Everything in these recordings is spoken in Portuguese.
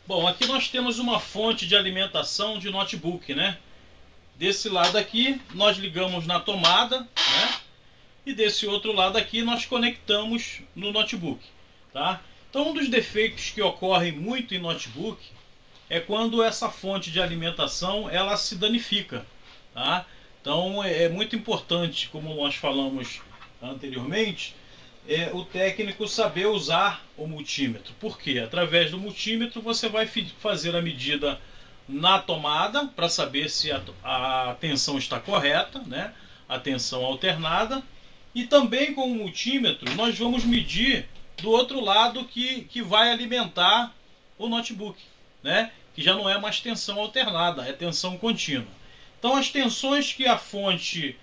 Bom, aqui nós temos uma fonte de alimentação de notebook, né? Desse lado aqui nós ligamos na tomada, né? E desse outro lado aqui nós conectamos no notebook, tá? Então um dos defeitos que ocorrem muito em notebook é quando essa fonte de alimentação ela se danifica, tá? Então é muito importante, como nós falamos anteriormente, o técnico saber usar o multímetro. Por quê? Através do multímetro você vai fazer a medida na tomada para saber se a tensão está correta, né? A tensão alternada. E também com o multímetro nós vamos medir do outro lado que vai alimentar o notebook, né? Que já não é mais tensão alternada, é tensão contínua. Então as tensões que a fonte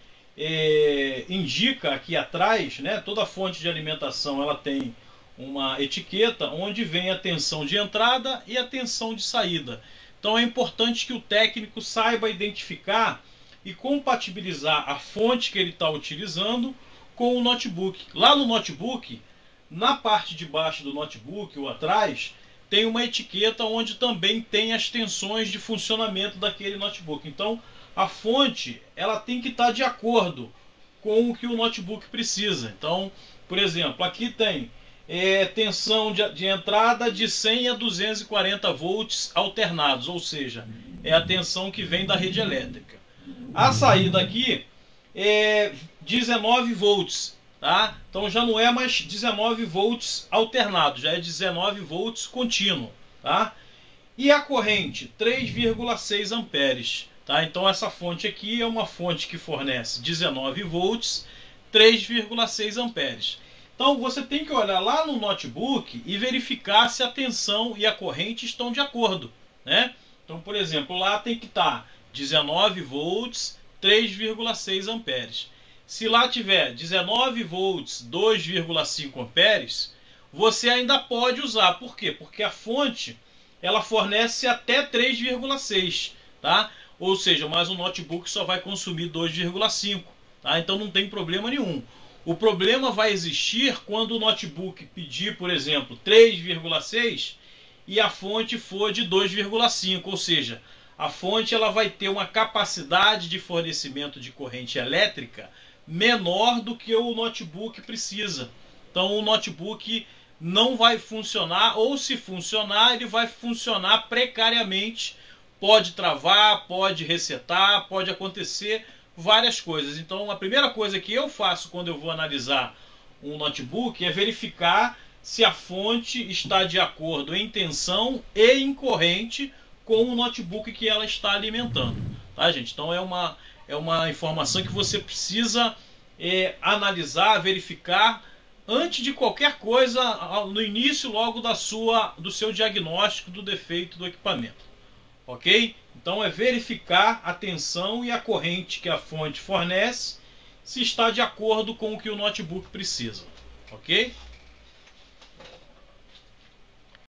indica aqui atrás, né? Toda fonte de alimentação ela tem uma etiqueta onde vem a tensão de entrada e a tensão de saída. Então é importante que o técnico saiba identificar e compatibilizar a fonte que ele está utilizando com o notebook. Lá no notebook, na parte de baixo do notebook ou atrás, tem uma etiqueta onde também tem as tensões de funcionamento daquele notebook. Então a fonte ela tem que estar de acordo com o que o notebook precisa. Então, por exemplo, aqui tem tensão de entrada de 100 a 240 volts alternados, ou seja, é a tensão que vem da rede elétrica. A saída aqui é 19 volts, tá? Então já não é mais 19 volts alternado, já é 19 volts contínuo, tá? E a corrente 3,6 amperes, tá? Então essa fonte aqui é uma fonte que fornece 19 volts, 3,6 amperes. Então você tem que olhar lá no notebook e verificar se a tensão e a corrente estão de acordo, né? Então, por exemplo, lá tem que estar 19 volts, 3,6 amperes. Se lá tiver 19 volts, 2,5 amperes, você ainda pode usar. Por quê? Porque a fonte ela fornece até 3,6, tá? Ou seja, mas o notebook só vai consumir 2,5, tá? Então não tem problema nenhum. O problema vai existir quando o notebook pedir, por exemplo, 3,6 e a fonte for de 2,5, ou seja, a fonte ela vai ter uma capacidade de fornecimento de corrente elétrica menor do que o notebook precisa. Então o notebook não vai funcionar, ou se funcionar, ele vai funcionar precariamente. Pode travar, pode resetar, pode acontecer várias coisas. Então a primeira coisa que eu faço quando eu vou analisar um notebook é verificar se a fonte está de acordo em tensão e em corrente com o notebook que ela está alimentando, tá, gente? Então é uma informação que você precisa analisar, verificar antes de qualquer coisa, no início logo do seu diagnóstico do defeito do equipamento, ok? Então é verificar a tensão e a corrente que a fonte fornece se está de acordo com o que o notebook precisa, ok?